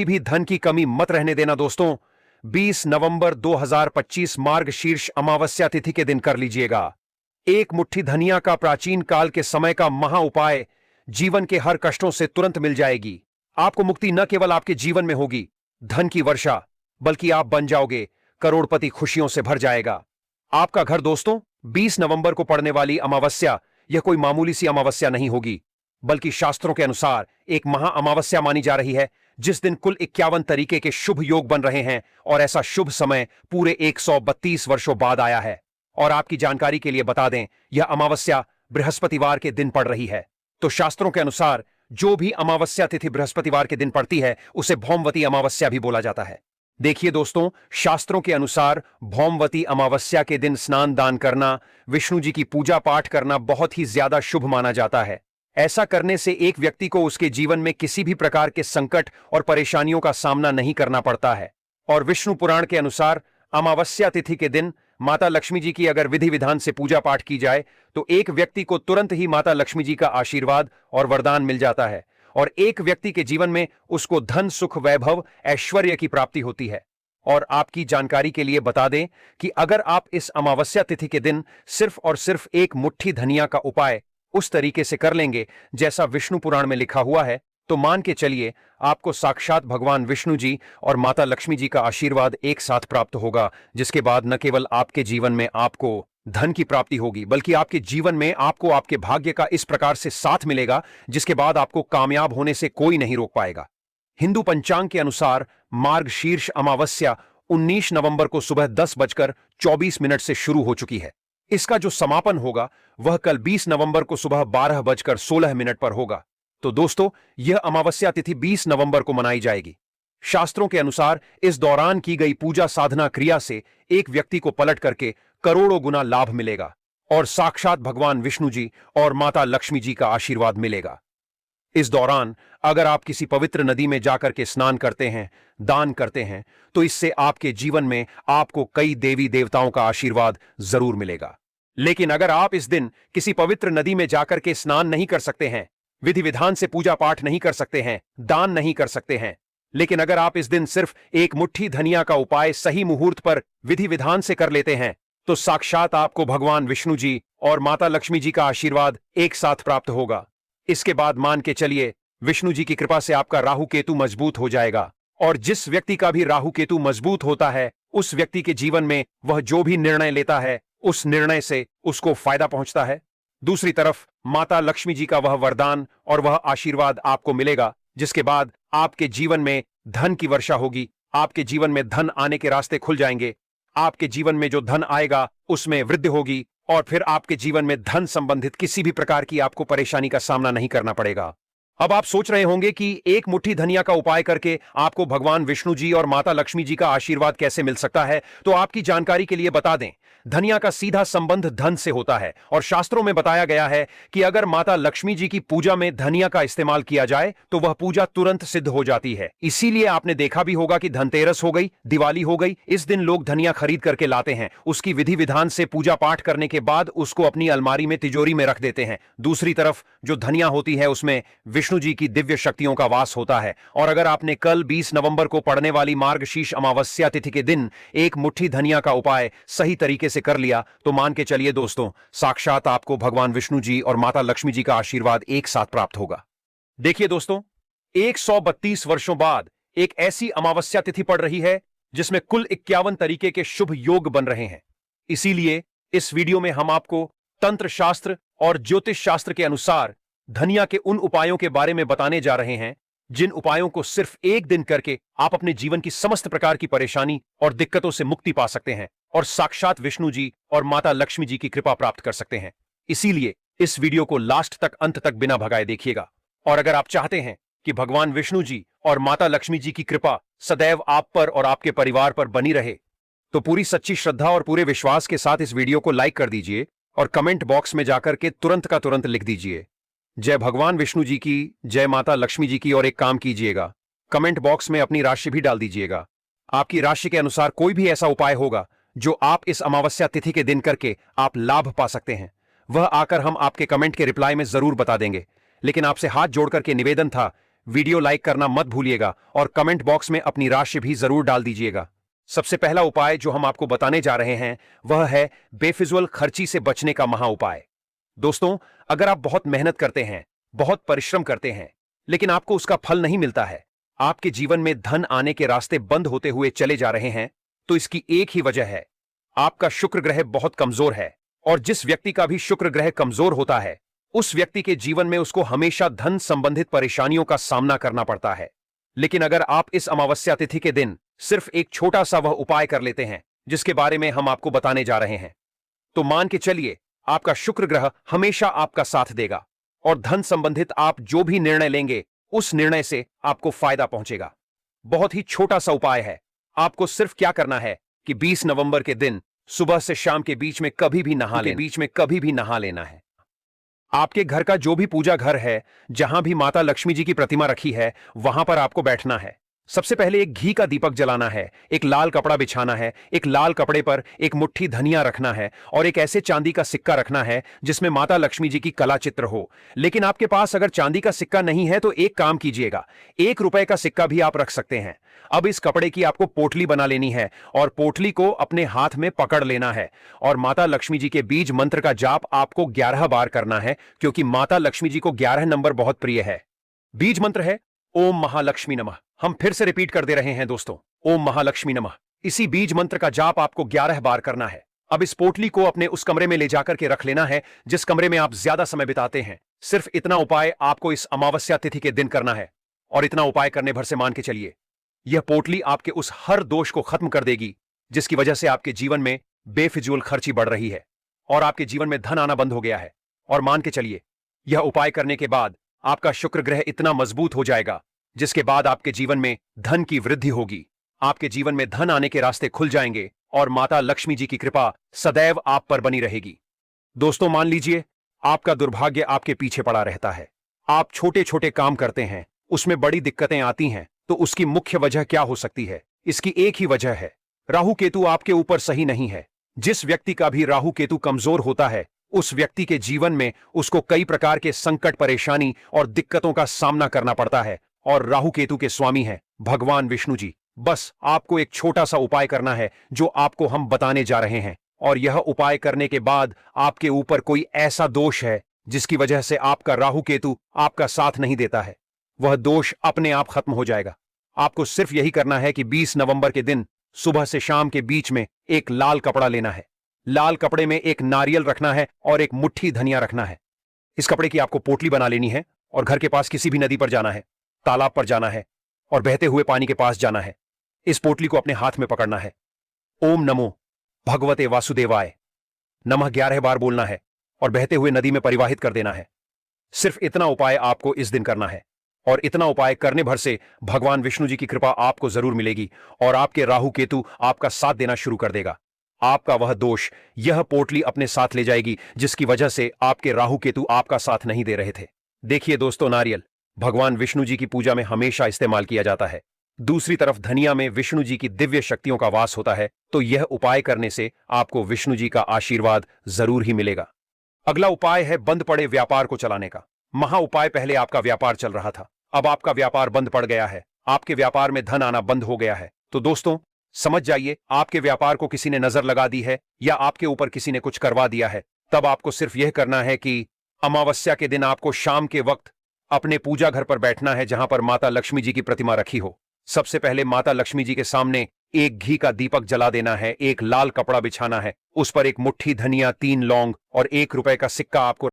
भी धन की कमी मत रहने देना दोस्तों। 20 नवंबर 2025 मार्गशीर्ष अमावस्या तिथि के दिन कर लीजिएगा। एक मुट्ठी धनिया का प्राचीन काल के समय का महा उपाय जीवन के हर कष्टों से तुरंत मिल जाएगी। आपको मुक्ति न केवल आपके जीवन में होगी, धन की वर्षा, बल्कि आप बन जाओगे करोड़पति। खुशियों से भर जाएगा आपका घर दोस्तों। 20 नवंबर को पड़ने वाली अमावस्या यह कोई मामूली सी अमावस्या नहीं होगी, बल्कि शास्त्रों के अनुसार एक महा अमावस्या मानी जा रही है, जिस दिन कुल 51 तरीके के शुभ योग बन रहे हैं और ऐसा शुभ समय पूरे 132 वर्षों बाद आया है। और आपकी जानकारी के लिए बता दें, यह अमावस्या बृहस्पतिवार के दिन पड़ रही है। तो शास्त्रों के अनुसार जो भी अमावस्या तिथि बृहस्पतिवार के दिन पड़ती है उसे भौमवती अमावस्या भी बोला जाता है। देखिए दोस्तों, शास्त्रों के अनुसार भौमवती अमावस्या के दिन स्नान दान करना, विष्णु जी की पूजा पाठ करना बहुत ही ज्यादा शुभ माना जाता है। ऐसा करने से एक व्यक्ति को उसके जीवन में किसी भी प्रकार के संकट और परेशानियों का सामना नहीं करना पड़ता है। और विष्णु पुराण के अनुसार अमावस्या तिथि के दिन माता लक्ष्मी जी की अगर विधि विधान से पूजा पाठ की जाए तो एक व्यक्ति को तुरंत ही माता लक्ष्मी जी का आशीर्वाद और वरदान मिल जाता है और एक व्यक्ति के जीवन में उसको धन, सुख, वैभव, ऐश्वर्य की प्राप्ति होती है। और आपकी जानकारी के लिए बता दें कि अगर आप इस अमावस्या तिथि के दिन सिर्फ और सिर्फ एक मुट्ठी धनिया का उपाय उस तरीके से कर लेंगे जैसा विष्णु पुराण में लिखा हुआ है, तो मान के चलिए आपको साक्षात भगवान विष्णु जी और माता लक्ष्मी जी का आशीर्वाद एक साथ प्राप्त होगा, जिसके बाद न केवल आपके जीवन में आपको धन की प्राप्ति होगी, बल्कि आपके जीवन में आपको आपके भाग्य का इस प्रकार से साथ मिलेगा जिसके बाद आपको कामयाब होने से कोई नहीं रोक पाएगा। हिंदू पंचांग के अनुसार मार्गशीर्ष अमावस्या 19 नवंबर को सुबह 10:24 से शुरू हो चुकी है। इसका जो समापन होगा वह कल 20 नवंबर को सुबह 12:16 पर होगा। तो दोस्तों, यह अमावस्या तिथि 20 नवंबर को मनाई जाएगी। शास्त्रों के अनुसार इस दौरान की गई पूजा साधना क्रिया से एक व्यक्ति को पलट करके करोड़ों गुना लाभ मिलेगा और साक्षात भगवान विष्णु जी और माता लक्ष्मी जी का आशीर्वाद मिलेगा। इस दौरान अगर आप किसी पवित्र नदी में जाकर के स्नान करते हैं, दान करते हैं, तो इससे आपके जीवन में आपको कई देवी देवताओं का आशीर्वाद जरूर मिलेगा। लेकिन अगर आप इस दिन किसी पवित्र नदी में जाकर के स्नान नहीं कर सकते हैं, विधि विधान से पूजा पाठ नहीं कर सकते हैं, दान नहीं कर सकते हैं, लेकिन अगर आप इस दिन सिर्फ एक मुट्ठी धनिया का उपाय सही मुहूर्त पर विधि विधान से कर लेते हैं, तो साक्षात आपको भगवान विष्णु जी और माता लक्ष्मी जी का आशीर्वाद एक साथ प्राप्त होगा। इसके बाद मान के चलिए विष्णु जी की कृपा से आपका राहु केतु मजबूत हो जाएगा, और जिस व्यक्ति का भी राहु केतु मजबूत होता है उस व्यक्ति के जीवन में वह जो भी निर्णय लेता है उस निर्णय से उसको फायदा पहुंचता है। दूसरी तरफ माता लक्ष्मी जी का वह वरदान और वह आशीर्वाद आपको मिलेगा, जिसके बाद आपके जीवन में धन की वर्षा होगी। आपके जीवन में धन आने के रास्ते खुल जाएंगे। आपके जीवन में जो धन आएगा उसमें वृद्धि होगी और फिर आपके जीवन में धन संबंधित किसी भी प्रकार की आपको परेशानी का सामना नहीं करना पड़ेगा। अब आप सोच रहे होंगे कि एक मुट्ठी धनिया का उपाय करके आपको भगवान विष्णु जी और माता लक्ष्मी जी का आशीर्वाद कैसे मिल सकता है। तो आपकी जानकारी के लिए बता दें, धनिया का सीधा संबंध धन से होता है और शास्त्रों में बताया गया है कि अगर माता लक्ष्मी जी की पूजा में धनिया का इस्तेमाल किया जाए तो वह पूजा तुरंत सिद्ध हो जाती है। इसीलिए आपने देखा भी होगा कि धनतेरस हो गई, दिवाली हो गई, इस दिन लोग धनिया खरीद करके लाते हैं, उसकी विधि विधान से पूजा पाठ करने के बाद उसको अपनी अलमारी में, तिजोरी में रख देते हैं। दूसरी तरफ जो धनिया होती है उसमें विष्णु जी की दिव्य शक्तियों का वास होता है। और अगर आपने कल 20 नवंबर को पड़ने वाली मार्गशीर्ष अमावस्या तिथि के दिन एक मुट्ठी धनिया का उपाय सही तरीके से कर लिया तो मान के चलिए दोस्तों, साक्षात आपको भगवान विष्णु जी और माता लक्ष्मी जी का आशीर्वाद एक साथ प्राप्त होगा। देखिए दोस्तों, 132 वर्षों बाद एक ऐसी अमावस्या तिथि पड़ रही है जिसमें कुल 51 तरीके के शुभ योग बन रहे हैं। इसीलिए इस वीडियो में हम आपको तंत्र शास्त्र और ज्योतिष शास्त्र के अनुसार धनिया के उन उपायों के बारे में बताने जा रहे हैं जिन उपायों को सिर्फ एक दिन करके आप अपने जीवन की समस्त प्रकार की परेशानी और दिक्कतों से मुक्ति पा सकते हैं और साक्षात विष्णु जी और माता लक्ष्मी जी की कृपा प्राप्त कर सकते हैं। इसीलिए इस वीडियो को लास्ट तक, अंत तक बिना भगाए देखिएगा। और अगर आप चाहते हैं कि भगवान विष्णु जी और माता लक्ष्मी जी की कृपा सदैव आप पर और आपके परिवार पर बनी रहे, तो पूरी सच्ची श्रद्धा और पूरे विश्वास के साथ इस वीडियो को लाइक कर दीजिए और कमेंट बॉक्स में जाकर के तुरंत का तुरंत लिख दीजिए जय भगवान विष्णु जी की, जय माता लक्ष्मी जी की। और एक काम कीजिएगा, कमेंट बॉक्स में अपनी राशि भी डाल दीजिएगा। आपकी राशि के अनुसार कोई भी ऐसा उपाय होगा जो आप इस अमावस्या तिथि के दिन करके आप लाभ पा सकते हैं, वह आकर हम आपके कमेंट के रिप्लाई में जरूर बता देंगे। लेकिन आपसे हाथ जोड़ करके निवेदन था, वीडियो लाइक करना मत भूलिएगा और कमेंट बॉक्स में अपनी राशि भी जरूर डाल दीजिएगा। सबसे पहला उपाय जो हम आपको बताने जा रहे हैं वह है बेफिजूल खर्ची से बचने का महा उपाय। दोस्तों, अगर आप बहुत मेहनत करते हैं, बहुत परिश्रम करते हैं, लेकिन आपको उसका फल नहीं मिलता है, आपके जीवन में धन आने के रास्ते बंद होते हुए चले जा रहे हैं, तो इसकी एक ही वजह है, आपका शुक्र ग्रह बहुत कमजोर है। और जिस व्यक्ति का भी शुक्र ग्रह कमजोर होता है, उस व्यक्ति के जीवन में उसको हमेशा धन संबंधित परेशानियों का सामना करना पड़ता है। लेकिन अगर आप इस अमावस्या तिथि के दिन सिर्फ एक छोटा सा वह उपाय कर लेते हैं जिसके बारे में हम आपको बताने जा रहे हैं, तो मान के चलिए आपका शुक्र ग्रह हमेशा आपका साथ देगा और धन संबंधित आप जो भी निर्णय लेंगे उस निर्णय से आपको फायदा पहुंचेगा। बहुत ही छोटा सा उपाय है। आपको सिर्फ क्या करना है कि 20 नवंबर के दिन सुबह से शाम के बीच में कभी भी नहा लेना है। आपके घर का जो भी पूजा घर है, जहां भी माता लक्ष्मी जी की प्रतिमा रखी है, वहां पर आपको बैठना है। सबसे पहले एक घी का दीपक जलाना है, एक लाल कपड़ा बिछाना है, एक लाल कपड़े पर एक मुट्ठी धनिया रखना है और एक ऐसे चांदी का सिक्का रखना है जिसमें माता लक्ष्मी जी की कला चित्र हो। लेकिन आपके पास अगर चांदी का सिक्का नहीं है तो एक काम कीजिएगा, 1 रुपए का सिक्का भी आप रख सकते हैं। अब इस कपड़े की आपको पोटली बना लेनी है और पोटली को अपने हाथ में पकड़ लेना है और माता लक्ष्मी जी के बीज मंत्र का जाप आपको 11 बार करना है, क्योंकि माता लक्ष्मी जी को 11 नंबर बहुत प्रिय है। बीज मंत्र है ओम महालक्ष्मी नमः। हम फिर से रिपीट कर दे रहे हैं दोस्तों, ओम महालक्ष्मी नमः। इसी बीज मंत्र का जाप आपको 11 बार करना है। अब इस पोटली को अपने उस कमरे में ले जाकर के रख लेना है जिस कमरे में आप ज्यादा समय बिताते हैं। सिर्फ इतना उपाय आपको इस अमावस्या तिथि के दिन करना है और इतना उपाय करने भर से मान के चलिए यह पोटली आपके उस हर दोष को खत्म कर देगी जिसकी वजह से आपके जीवन में बेफिजूल खर्ची बढ़ रही है और आपके जीवन में धन आना बंद हो गया है। और मान के चलिए यह उपाय करने के बाद आपका शुक्र ग्रह इतना मजबूत हो जाएगा जिसके बाद आपके जीवन में धन की वृद्धि होगी, आपके जीवन में धन आने के रास्ते खुल जाएंगे और माता लक्ष्मी जी की कृपा सदैव आप पर बनी रहेगी। दोस्तों, मान लीजिए आपका दुर्भाग्य आपके पीछे पड़ा रहता है, आप छोटे छोटे काम करते हैं, उसमें बड़ी दिक्कतें आती हैं, तो उसकी मुख्य वजह क्या हो सकती है? इसकी एक ही वजह है, राहु केतु आपके ऊपर सही नहीं है। जिस व्यक्ति का भी राहु केतु कमजोर होता है, उस व्यक्ति के जीवन में उसको कई प्रकार के संकट, परेशानी और दिक्कतों का सामना करना पड़ता है और राहु केतु के स्वामी हैं भगवान विष्णु जी। बस आपको एक छोटा सा उपाय करना है जो आपको हम बताने जा रहे हैं, और यह उपाय करने के बाद आपके ऊपर कोई ऐसा दोष है जिसकी वजह से आपका राहु केतु आपका साथ नहीं देता है, वह दोष अपने आप खत्म हो जाएगा। आपको सिर्फ यही करना है कि 20 नवंबर के दिन सुबह से शाम के बीच में एक लाल कपड़ा लेना है, लाल कपड़े में एक नारियल रखना है और एक मुट्ठी धनिया रखना है। इस कपड़े की आपको पोटली बना लेनी है और घर के पास किसी भी नदी पर जाना है, तालाब पर जाना है और बहते हुए पानी के पास जाना है। इस पोटली को अपने हाथ में पकड़ना है, ओम नमो भगवते वासुदेवाय नमः 11 बार बोलना है और बहते हुए नदी में परिवाहित कर देना है। सिर्फ इतना उपाय आपको इस दिन करना है और इतना उपाय करने भर से भगवान विष्णु जी की कृपा आपको जरूर मिलेगी और आपके राहु केतु आपका साथ देना शुरू कर देगा। आपका वह दोष यह पोटली अपने साथ ले जाएगी जिसकी वजह से आपके राहु केतु आपका साथ नहीं दे रहे थे। देखिए दोस्तों, नारियल भगवान विष्णु जी की पूजा में हमेशा इस्तेमाल किया जाता है। दूसरी तरफ धनिया में विष्णु जी की दिव्य शक्तियों का वास होता है, तो यह उपाय करने से आपको विष्णु जी का आशीर्वाद जरूर ही मिलेगा। अगला उपाय है बंद पड़े व्यापार को चलाने का। महा उपाय पहले आपका व्यापार चल रहा था, अब आपका व्यापार बंद पड़ गया है, आपके व्यापार में धन आना बंद हो गया है। तो दोस्तों समझ जाइए, आपके व्यापार को किसी ने नजर लगा दी है या आपके ऊपर किसी ने कुछ करवा दिया है। तब आपको सिर्फ यह करना है कि अमावस्या के दिन आपको शाम के वक्त अपने पूजा घर पर बैठना है जहां पर माता लक्ष्मी जी की प्रतिमा रखी हो। सबसे पहले माता लक्ष्मी जी के सामने एक घी का दीपक जला देना है, एक लाल कपड़ा बिछाना है, उस पर एक मुट्ठी धनिया, 3 लौंग और 1 रुपए का सिक्का आपको